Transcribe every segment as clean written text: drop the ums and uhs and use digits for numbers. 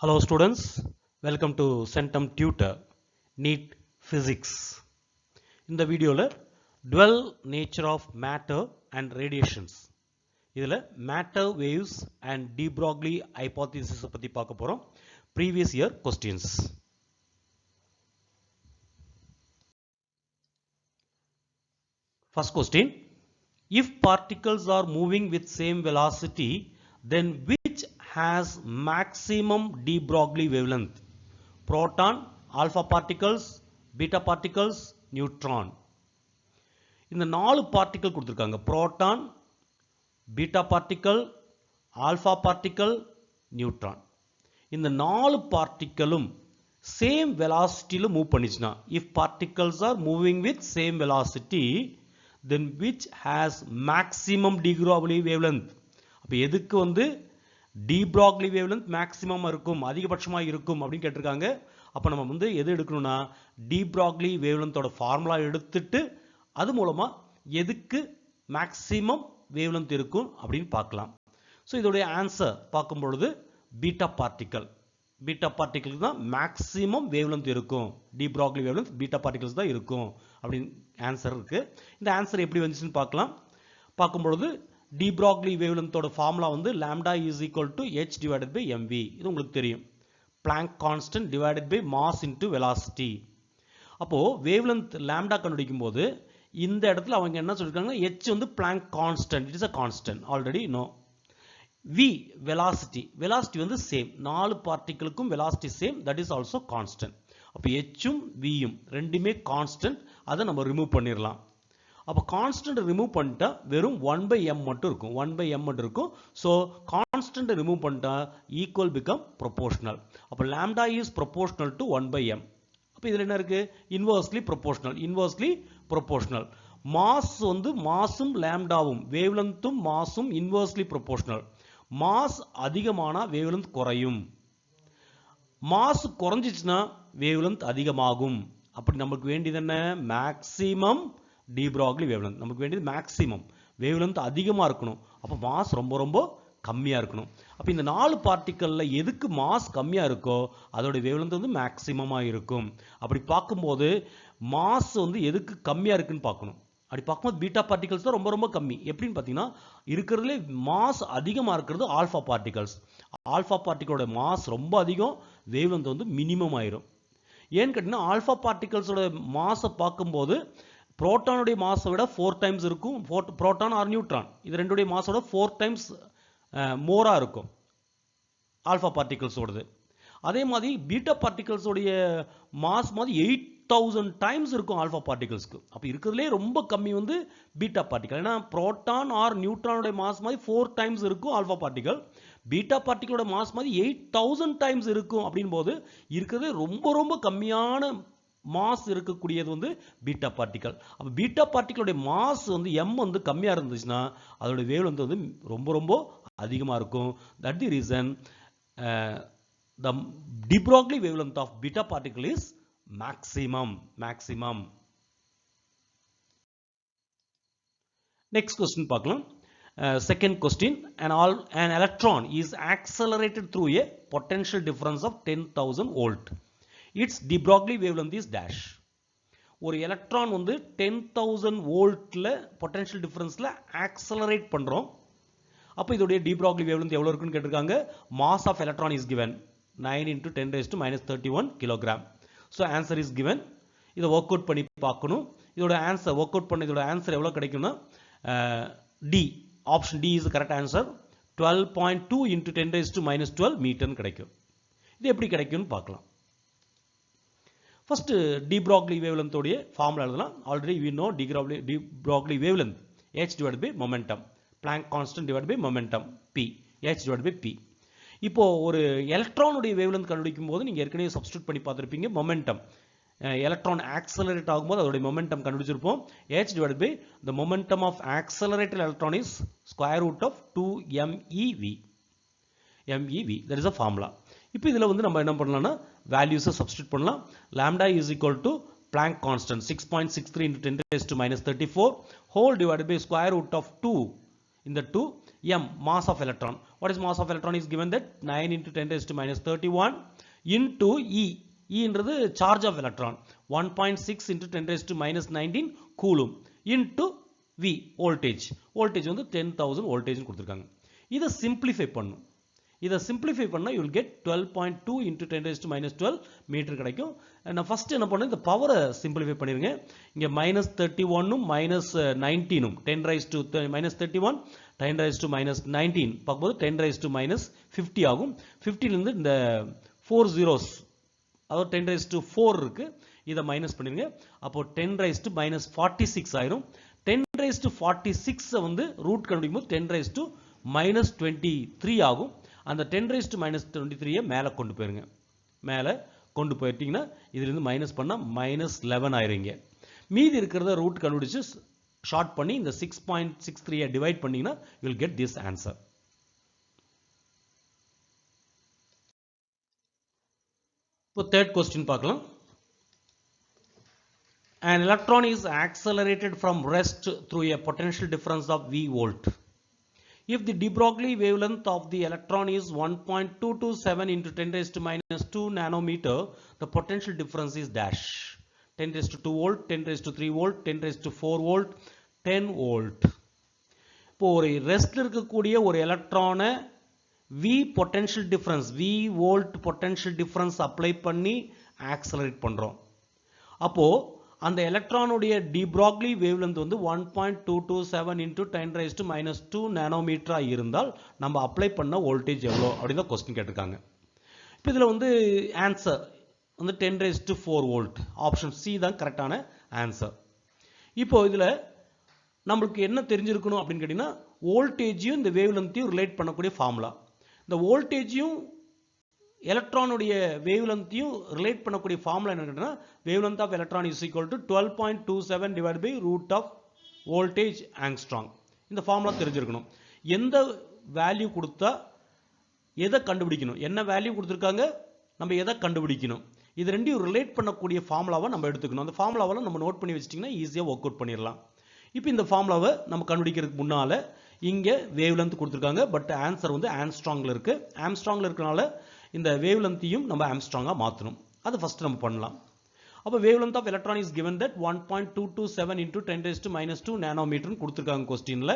Hello students, welcome to Centum Tutor, Neet Physics. இந்த வீடியோல dual nature of matter and radiations. இதில் matter waves and De-Broglie hypothesis பற்றி பார்க்க போகிறோம். Previous year questions. First question, if particles are moving with same velocity, then which has maximum De-Broglie wavelength? Proton, alpha particles, beta particles, neutron. இந்த 4 particle கொடுத்திருக்காங்க. Proton, beta particle, alpha particle, neutron. இந்த 4 பார்ட்டிக்கலும் same வெலாசிட்டியில் move பண்ணிச்சுனா, if particles are moving with same velocity, then which has maximum De-Broglie wavelength? அப்ப எதுக்கு De-Broglie wavelength maximum இருக்கும், அதிகபட்சமா இருக்கும் அப்படினு கேட்டிருக்காங்க. அப்ப நம்ம எது எடுக்கணும்னா De-Broglie wavelength ஓட ஃபார்முலா எடுத்துட்டு அது மூலமா எதுக்கு மேக்ஸிமம் வேவ்லென்த் இருக்கும் அப்படின்னு பார்க்கலாம். ஸோ இதோடைய ஆன்சர் பார்க்கும் பொழுது பீட்டா பார்ட்டிக்கல் தான் மேக்ஸிமம் வேவ்லென்த் இருக்கும். De-Broglie வேவ்லென்த் பீட்டா பார்ட்டிகல்ஸ் தான் இருக்கும் அப்படின்னு ஆன்சர் இருக்கு. இந்த ஆன்சர் எப்படி வந்துச்சுன்னு பார்க்கலாம். பார்க்கும் பொழுது De-Broglie வேவ்லென்த்தோட formula lambda is equal to h divided by mv. இது உங்களுக்கு தெரியும். Planck constant divided by mass into velocity. அப்போ வேவ்லென்த் லாம்டா கண்டுபிடிக்கும் போது இந்த இடத்துல அவங்க என்ன சொல்லிருக்காங்க, h Planck constant, it is a constant, already know. v velocity same, 4 பார்ட்டிகளுக்கும் velocity same, that is also constant. அப்ப h உம் v உம் ரெண்டுமே constant, அதை நம்ம ரிமூவ் பண்ணிரலாம். அப்ப constant ரிமூவ் பண்ணிட்டா வெறும் 1/m மட்டும் இருக்கும், 1/m மட்டும் இருக்கும். so constant ரிமூவ் பண்ணிட்டா equal become proportional. அப்ப lambda is proportional to 1/m. அப்ப இதுல என்ன இருக்கு, inversely proportional. மாஸ் மாஸும் லாம்டாவும் வேவ்லென்த்தும் மாஸும் inversely proportional. மாஸ் அதிகமானா வேவ்லென்த் குறையும், மாஸ் குறைஞ்சிச்சுனா வேவ்லென்த் அதிகமாகும். அப்படி நமக்கு வேண்டியது என்ன, மேக்ஸிமம் De-Broglie வேவ்லென்த். நமக்கு வேண்டியது மேக்ஸிமம் வேவ்லென்த் அதிகமா இருக்கணும், அப்ப மாஸ் ரொம்ப கம்மியா இருக்கணும். அப்ப இந்த 4 பார்ட்டிக்கல்ல எதுக்கு மாஸ் கம்மியா இருக்கோ அதோட வேவ்லென்த் மேக்ஸிமமா இருக்கும். அப்படி பார்க்கும்போது மாஸ் எதுக்கு கம்மியா இருக்குன்னு பார்க்கணும். அப்படி பார்க்கும்போது பீட்டா பார்ட்டிகல்ஸ் தான் ரொம்ப கம்மி. எப்படின்னு பார்த்தீங்கன்னா, இருக்கிறதுலே மாஸ் அதிகமா இருக்கிறது ஆல்பா பார்ட்டிகல்ஸ். ஆல்பா பார்ட்டிகளோட மாஸ் ரொம்ப அதிகம், வேவ்லென்த் மினிமம் ஆயிரும். ஏன்னு கேட்டீங்கன்னா, ஆல்பா பார்ட்டிகல்ஸோட மாஸை பார்க்கும்போது புரோட்டானுடைய மாஸை விட 4 டைம்ஸ் இருக்கும். புரோட்டான் ஆர் நியூட்ரான் இது ரெண்டுடைய மாஸோட 4 டைம்ஸ் மோரா இருக்கும் ஆல்பா பார்ட்டிகல்ஸோடது. அதே மாதிரி பீட்டா பார்ட்டிகல்ஸோடைய மாஸ் மாதிரி 8000 டைம்ஸ் இருக்கும் ஆல்பா பார்ட்டிகல்ஸ்க்கு. அப்ப இருக்கிறதுலே ரொம்ப கம்மி பீட்டா பார்ட்டிகல். ஏன்னா புரோட்டான் ஆர் நியூட்ரானுடைய மாஸ் மாதிரி 4 டைம்ஸ் இருக்கும் ஆல்பா பார்ட்டிகல், பீட்டா பார்ட்டிகளோட மாஸ் மாதிரி 8000 டைம்ஸ் இருக்கும். அப்படின் போது இருக்கிறதே ரொம்ப கம்மியான மாஸ் இருக்கக்கூடியது பீட்டா பார்ட்டிகல். அப்ப பீட்டா பார்ட்டிகளுடைய மாஸ் m கம்மியா இருந்துச்சுன்னா அதோட வேவ்லென்த் ரொம்ப அதிகமா இருக்கும். that the reason the De-Broglie wavelength of beta particle is maximum. Next question பார்க்கலாம். Second question, an electron is accelerated through a potential difference of 10,000 volt. Its De-Broglie wavelength is dash. ஒரு electron 10,000 வோல்ட்ல potential டிஃபரன்ஸ்ல accelerate பண்றோம். அப்ப இதோட De-Broglie wavelength எவ்வளவு இருக்குன்னு கேட்டிருக்காங்க. mass of electron is given 9 × 10⁻31 kg. so answer is given. இத work out பண்ணி பார்க்கணும். இதோட ஆன்சர் வொர்க் அவுட் பண்ண இதோட ஆன்சர் எவ்வளவு கிடைக்கும்னா D, option D is the correct answer. 12.2 × 10⁻12 metre கிடைக்கும். இது எப்படி கிடைக்கும்னு பார்க்கலாம். First De-Broglie wavelength உடைய ஃபார்முலா எழுதலாம். Already we know De-Broglie wavelength h divided by momentum, Planck constant divided by momentum p, h divided by p. இப்போ ஒரு electron உடைய வேவ்லென்த் கண்டுபிடிக்கும் போது நீங்க ஏற்கனவே சப்ஸ்டிட்யூட் பண்ணி பார்த்திருப்பீங்க. மொமெண்டம், எலக்ட்ரான் ஆக்சலரேட் ஆகும்போது அதோட momentum கண்டுபிடிச்சிருப்போம். h divided by the momentum of accelerated electron is square root of 2 mev. that is a formula. இப்போ இதுல நம்ம என்ன பண்ணலாம்னா வேல்யூஸை சப்ஸ்டிட்யூட் பண்ணலாம். lambda is equal to Planck constant 6.63 × 10⁻34 whole divided by square root of 2. இந்த 2 m mass of electron. What is mass of electron is given that 9 into 10 raised to minus 31 into e என்றது charge of electron 1.6 into 10 raised to minus 19 coulomb into v voltage வந்து 10,000 voltage கொடுத்திருக்காங்க. இதை simplify பண்ணும். இதை simplify பண்ணா you will get 12.2 into 10 raised to minus 12 metre கிடைக்கும். நான் first என்ன பண்ணேன், இந்த பவரை simplify பண்ணிருங்க. இங்க minus 31 minus 19 10 raised to minus 31 10 raised to minus 19 பார்க்கும்போது 10 raised to minus 50 ஆகும். 50 இருந்து இந்த 4 zeros அதாவது 10 raised to 4 இருக்கு, இதை மைனஸ் பண்ணிருங்க. அப்போ 10 raised to minus 46 ஆயிரும். 10 raised to 46 வந்து ரூட் கண்டுபிடிக்கும் போது 10 raised to minus 23 ஆகும். அந்த 10 raised to minus 23 மேலே கொண்டு போயிருங்க. மேலே கொண்டு போயிட்டீங்கன்னா இதிலிருந்து மைனஸ் பண்ணால் மைனஸ் 11 ஆயிருங்க. மீதி இருக்கிறத ரூட் கண்டுபிடிச்சு ஷார்ட் பண்ணி இந்த 6.63 டிவைட் பண்ணீங்கன்னா you will get this answer. இப்போ third question பார்க்கலாம். An electron is accelerated from rest through a potential difference of V volt. If the De-Broglie wavelength of the electron is 1.227 into 10 raised to minus 2 nanometer, the potential difference is dash. 10 raised to 2 volt, 10 raised to 3 volt, 10 raised to 4 volt, 10 volt. இப்போ ஒரு ரெஸ்ட்ல இருக்கக்கூடிய ஒரு எலக்ட்ரானை V potential difference, V volt potential difference apply பண்ணி accelerate பண்றோம். அப்போ அந்த எலக்ட்ரானுடைய De-Broglie wavelength வந்து 1.227 into 10 raised to minus 2 nanometer இருந்தால் நம்ம அப்ளை பண்ண வோல்டேஜ் எவ்வளோ அப்படின்னு தான் கொஸ்டின் கேட்டிருக்காங்க. இப்போ இதில் வந்து ஆன்சர் வந்து 10 raised to 4 volt option C தான் கரெக்டான ஆன்சர். இப்போ இதில் நம்மளுக்கு என்ன தெரிஞ்சிருக்கணும் அப்படின்னு கேட்டிங்கன்னா வோல்டேஜையும் இந்த வேவ்லென்த்தையும் ரிலேட் பண்ணக்கூடிய ஃபார்முலா. இந்த வோல்டேஜையும் எலக்ட்ரானுடைய வேவ்லென்த்தையும் ரிலேட் பண்ணக்கூடிய ஃபார்முலா என்ன கேட்டா wavelength of electron is equal to 12.27 divide by root of voltage angstrom. இந்த ஃபார்முலா தெரிஞ்சிருக்கணும். எந்த வேல்யூ கொடுத்தா எதை கண்டுபிடிக்கணும், என்ன வேல்யூ கொடுத்துருக்காங்க நம்ம எதை கண்டுபிடிக்கணும், இது ரெண்டையும் ரிலேட் பண்ணக்கூடிய ஃபார்முலாவை நம்ம எடுத்துக்கணும். அந்த ஃபார்முலாவை நம்ம நோட் பண்ணி வச்சிட்டிங்கன்னா ஈஸியாக ஒர்க் அவுட் பண்ணிடலாம். இப்போ இந்த ஃபார்முலாவை நம்ம கண்டுபிடிக்கிறதுக்கு முன்னால இங்கே வேவ்லென்த் கொடுத்துருக்காங்க, பட் ஆன்சர் வந்து ஆம்ஸ்ட்ராங்ல இருக்கு. ஆம்ஸ்ட்ராங்ல இருக்கனால இந்த வேவ்லென்த்தையும் நம்ம ஆம்ஸ்ட்ராங்கா மாற்றணும். அதை ஃபர்ஸ்ட் நம்ம பண்ணலாம். அப்போ wavelength of electron is given that 1.227 into 10 raised to minus 2 நானோமீட்டர்னு கொடுத்துருக்காங்க கொஸ்டின்ல.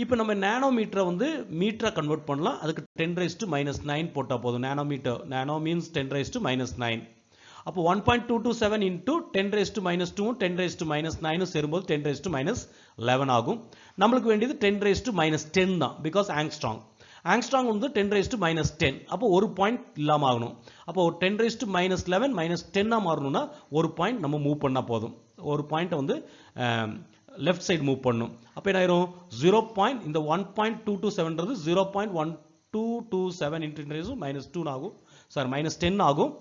இப்போ நம்ம நானோமீட்டரை வந்து மீட்டரை கன்வெர்ட் பண்ணலாம். அதுக்கு 10 raised to minus 9 போட்டால் போதும். Nanometre, nano means 10 raised to minus 9. அப்போ 1.227 into 10 raised to minus 2 10 raised to minus 9 சேரும்போது 10 raised to minus 11 ஆகும். நம்மளுக்கு வேண்டியது 10 raised to minus 10 தான், பிகாஸ் ஆங்ஸ்ட்ராங். ஆங்ஸ்ட்ராங் வந்து 10 raised to minus 10. அப்போ ஒரு பாயிண்ட் இல்லாம ஆகணும். அப்போ 10 raised to minus 11 minus 10 மாறணும்னா ஒரு பாயிண்ட் நம்ம மூவ் பண்ணா போதும். ஒரு பாயிண்ட் வந்து லெஃப்ட் சைடு மூவ் பண்ணணும். அப்போ என்ன ஆயிரும் 0. இந்த 1.227ன்றது 0.1227 into 10 raised to minus 2 ஆகும். சாரி minus 10 ஆகும்.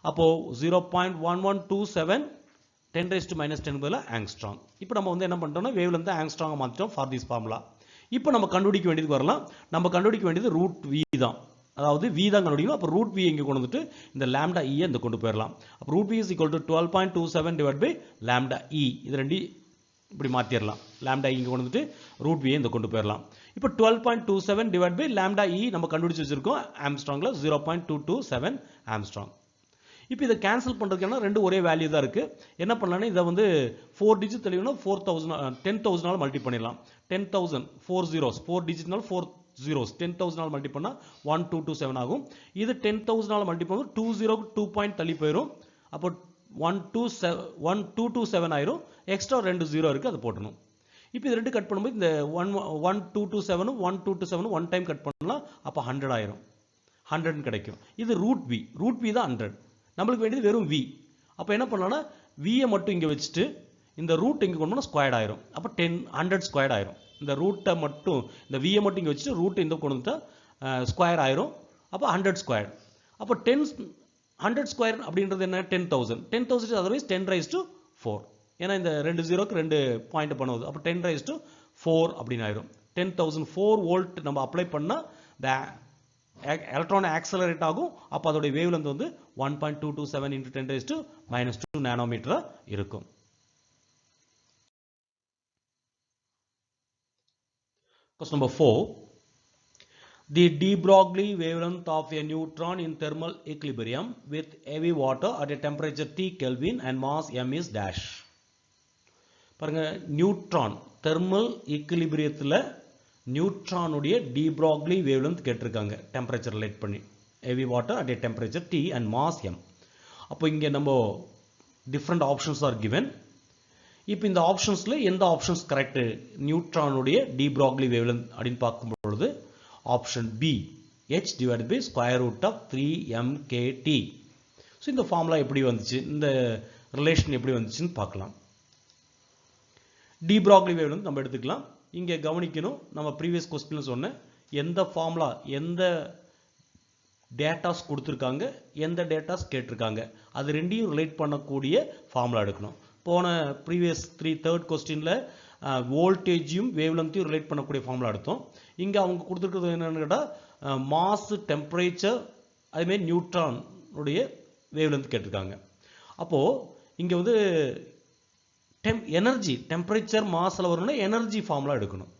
அப்போ 0.1127 10 raised to minus 10 பதிலா ஆங்ஸ்ட்ராங். இப்போ நம்ம வந்து என்ன பண்ணிட்டோம்னா வேவ்லென்த் ஆங்ஸ்ட்ராங்கா மாத்திட்டோம் ஃபார் திஸ் ஃபார்முலா. இப்போ நம்ம கண்டுபிடிக்க வேண்டியது வரலாம். நம்ம கண்டுபிடிக்க வேண்டியது ரூட் வி தான், அதாவது வி தான் கண்டுபிடிக்கணும். அப்போ ரூட் வி இங்கே கொண்டு வந்துட்டு இந்த லாம்டா இ இந்த கொண்டு போயிடலாம். அப்போ root V is equal to 12.27 divide by lambda E. இது ரெண்டு இப்படி மாத்திரலாம். லாம்டா இங்கே கொண்டு வந்துட்டு ரூட் வி இந்த கொண்டு போயிடலாம். இப்போ 12.27 டிவைட் பை லாம்டா இ நம்ம கண்டுபிடிச்சு வச்சிருக்கோம் ஆம்ஸ்ட்ராங்ல 0.227 ஆம்ஸ்ட்ராங். இப்போ இதை கேன்சல் பண்ணுறதுக்கான ரெண்டு ஒரே வேல்யூ தான் இருக்கு. என்ன பண்ணலாம்னா இதை வந்து 4 டிஜிட் தெளிவுனா 10,000 மல்டி பண்ணிடலாம். 10,000 4 zeros 4 டிஜிட்னால 4 zeros 10,000 மல்டி பண்ணா 1227 ஆகும். இது 10,000 மல்டி பண்ணும் 20 2 பாயிண்ட் தள்ளி போயிடும். அப்போ 1227 ஆயிரும். எக்ஸ்ட்ரா 2 ஜீரோ இருக்கு, அது போட்டணும். இப்போ இது ரெண்டு கட் பண்ணும்போது இந்த 1227 1227 ஒன் டைம் கட் பண்ணலாம். அப்போ 100 ஆயிரும். 100 கிடைக்கும். இது ரூட் வி, ரூட் வி தான் 100. நம்மளுக்கு வேண்டியது வெறும் v. அப்போ என்ன பண்ணலாம்னா v மட்டும் இங்கே வச்சுட்டு இந்த ரூட் இங்கே கொண்டு போனால் ஸ்கொயர்ட் ஆயிரும். அப்போ 100 ஸ்கொயர்ட் ஆயிரும். இந்த ரூட்டை மட்டும் இந்த v மட்டும் இங்கே வச்சுட்டு ரூட் இந்த கொண்டு வந்துட்டா ஸ்கொயர் ஆயிரும். அப்போ 100 ஸ்கொயர். அப்போ 100 ஸ்கொயர் அப்படின்றது என்ன 10,000. 10,000 அதர்வைஸ் 10 raised to 4. ஏன்னா இந்த ரெண்டு ஜீரோக்கு ரெண்டு பாயிண்ட் பண்ணுவது. அப்போ 10 raised to 4 அப்படின்னு ஆயிரும். 10,004 வோல்ட் நம்ம அப்ளை பண்ணால் எலக்ட்ரான் ஆக்சலரேட் ஆகும். அப்போ அதோட வேவ்லென்த் வந்து 1.227 into 10 raised to minus 2 நானோமீட்டரா இருக்கும். Question number 4. The De-Broglie wavelength of a neutron in thermal equilibrium with heavy water at a temperature T Kelvin and mass m is dash. பாருங்க neutron thermal ஈக்குலிபிரியத்தில் நியூட்ரானுடைய De-Broglie wavelength கேட்டிருக்காங்க temperature relate பண்ணி heavy water at a temperature T and mass m. அப்போ இங்கே நம்ம different options are given. இப்போ இந்த ஆப்ஷன்ஸில் எந்த options correct நியூட்ரானுடைய De-Broglie wavelength அப்படின்னு பார்க்கும்பொழுது option B h divided by square root of 3mkt. So இந்த ஃபார்முலா எப்படி வந்துச்சு, இந்த ரிலேஷன் எப்படி வந்துச்சுன்னு பார்க்கலாம். De-Broglie wavelength நம்ம எடுத்துக்கலாம். இங்கே கவனிக்கணும், நம்ம ப்ரீவியஸ் கொஸ்டின்ல சொன்ன எந்த ஃபார்முலா எந்த டேட்டாஸ் கொடுத்துருக்காங்க எந்த டேட்டாஸ் கேட்டிருக்காங்க அது ரெண்டையும் ரிலேட் பண்ணக்கூடிய ஃபார்முலா எடுக்கணும். போன ப்ரீவியஸ் தேர்ட் கொஸ்டின்ல வோல்டேஜையும் வேவ்லென்த்தையும் ரிலேட் பண்ணக்கூடிய ஃபார்முலா எடுத்தோம். இங்கே அவங்க கொடுத்துருக்கிறது என்னன்னு கேட்டால் மாஸ் டெம்பரேச்சர் அதுமாரி நியூட்ரானுடைய வேவ்லென்த் கேட்டிருக்காங்க. அப்போது இங்கே வந்து எனர்ஜி டெம்பரேச்சர் மாஸில் வரணும்னா எனர்ஜி ஃபார்முலா எடுக்கணும்.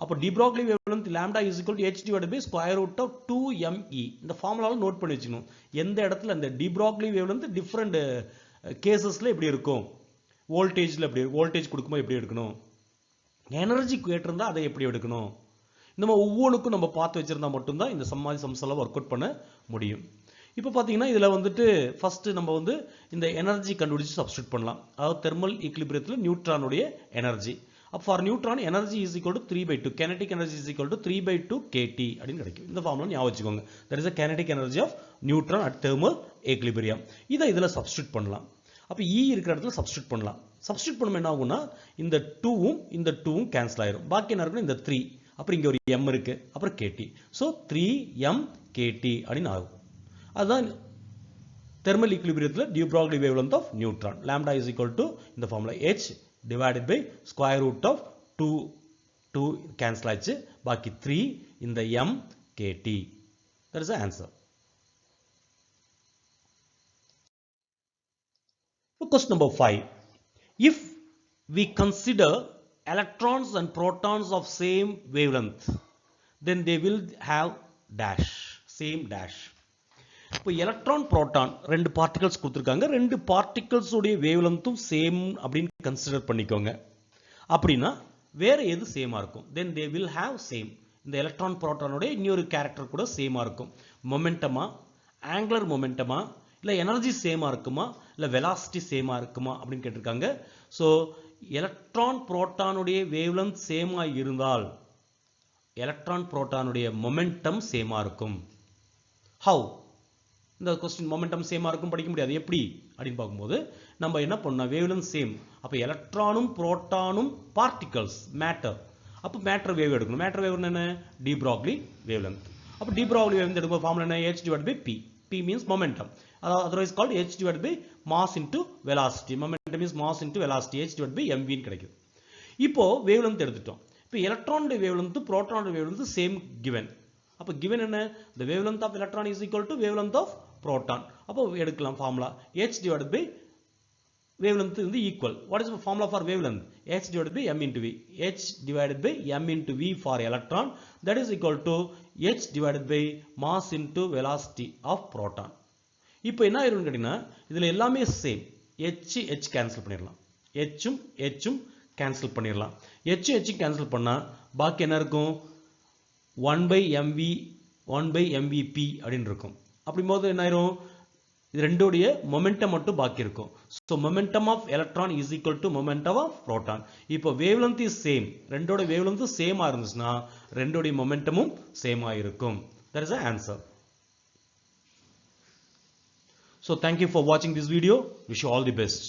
அப்போ De-Broglie wavelength lambda is equal to h divided by square root of 2me. இந்த ஃபார்முலாவில் நோட் பண்ணி வச்சுக்கணும். எந்த இடத்துல இந்த De-Broglie wavelength டிஃப்ரெண்ட் கேசஸில் எப்படி இருக்கும், வோல்டேஜில் எப்படி வோல்டேஜ் கொடுக்கும்போது எப்படி எடுக்கணும், எனர்ஜி கேட்டிருந்தா அதை எப்படி எடுக்கணும், இந்த மாதிரி ஒவ்வொன்றுக்கும் நம்ம பார்த்து வச்சிருந்தா மட்டும்தான் இந்த சம்ஸ் எல்லாம் ஒர்க் அவுட் பண்ண முடியும். இப்போ பார்த்தீங்கன்னா இதில் வந்துட்டு ஃபர்ஸ்ட் நம்ம வந்து இந்த எனர்ஜி கண்டுபிடிச்சு சப்ஸ்டியூட் பண்ணலாம். அதாவது தெர்மல் ஈக்குலிபிரியத்தில் நியூட்ரானுடைய எனர்ஜி. அப்போ for neutron energy is equal to 3/2, kinetic energy is equal to 3/2 kT அப்படின்னு கிடைக்கும். இந்த ஃபார்முலா ஞாபகம் வச்சுக்கோங்க. That is a kinetic energy of neutron at thermal equilibrium. இதை இதில் சப்ஸ்டியூட் பண்ணலாம். அப்போ E இருக்கிற இடத்துல சப்ஸ்டியூட் பண்ணலாம். சப்ஸ்டியூட் பண்ணும் என்ன ஆகும்னா இந்த 2வும் இந்த 2வும் கேன்சல் ஆயிரும். பாக்கி என்ன இருக்குன்னா இந்த 3, அப்புறம் இங்கே ஒரு m இருக்கு, அப்புறம் kT. ஸோ 3m kT அப்படின்னு ஆகும். அதுதான் தெர்மல் ஈக்குலிபிரியத்தில் De-Broglie wavelength of neutron. Lambda is equal to இந்த formula h divided by square root of 2 cancel ஆச்சு, பாக்கி 3 இந்த m kT. That is the answer. Question number 5. If we consider electrons and protons of same wavelength, then they will have dash, same dash. இப்போ electron proton ரெண்டு particles கொடுத்துருக்காங்க, ரெண்டு particles உடைய வேவ்லென்த்தும் same அப்படின்னு consider பண்ணிக்கோங்க. அப்படின்னா வேற எது சேமா இருக்கும், தென் தே வில் ஹேவ் சேம். இந்த எலக்ட்ரான் புரோட்டானுடைய இன்னொரு கேரக்டர் கூட சேமா இருக்கும். மொமெண்டமா, ஆங்குலர் மொமெண்டமா, இல்லை எனர்ஜி சேமா இருக்குமா, இல்லை வெலாசிட்டி சேமா இருக்குமா அப்படின்னு கேட்டிருக்காங்க. ஸோ எலக்ட்ரான் புரோட்டானுடைய வேவ்லென்த் சேமா இருந்தால் எலக்ட்ரான் புரோட்டானுடைய மொமெண்டம் சேமா இருக்கும். ஹவு? இந்த கொஸ்டின் மொமெண்டம் சேமா இருக்கும் படிக்க முடியாது, எப்படி அப்படின்னு பார்க்கும்போது நம்ம என்ன பண்ணோம், வேவ்லென்த் சேம். அப்போ எலக்ட்ரானும் புரோட்டானும் பார்ட்டிகல்ஸ் மேட்டர், அப்போ மேட்டர் வேவ் எடுக்கணும். மேட்டர் வேவ் என்ன, De-Broglie wavelength. அப்போ De-Broglie wavelength எடுக்கும் ஃபார்முலா என்ன, h divided by p. p means momentum, otherwise called h divided by mass into velocity. Momentum is mass into velocity, h divided by mv கிடைக்குது. இப்போ wavelength எடுத்துட்டோம். இப்போ எலக்ட்ரானுடைய wavelength புரோட்டானுடைய wavelength same given. அப்போ given என்ன, the wavelength of electron is equal to wavelength of proton. அப்போ எடுக்கலாம் formula h divided by wavelength is equal. What is the formula for wavelength? h divided by m into v. h divided by m into v for electron, that is equal to h divided by mass into velocity of proton. இப்போ என்ன ஆயிரும்னு கேட்டீங்கன்னா இதுல எல்லாமே same, h cancel பண்ணிடலாம், h cancel பண்ணிடலாம். h cancel பண்ணா பாக்கி என்ன இருக்கும், 1/mvp அப்படின்னு இருக்கும். அப்படிங்கும்போது என்ன ஆயிரும், இது ரெண்டோடைய மொமெண்டம் மட்டும் பாக்கி இருக்கும். So momentum of electron is equal to momentum of proton. இப்போ வேவ்லென்த் இஸ் சேம், ரெண்டோட வேவ்லென்த் சேமா இருந்துச்சுன்னா ரெண்டோடைய மொமெண்டமும் சேமா இருக்கும். That is the answer. So thank you for watching this video. Wish you all the best.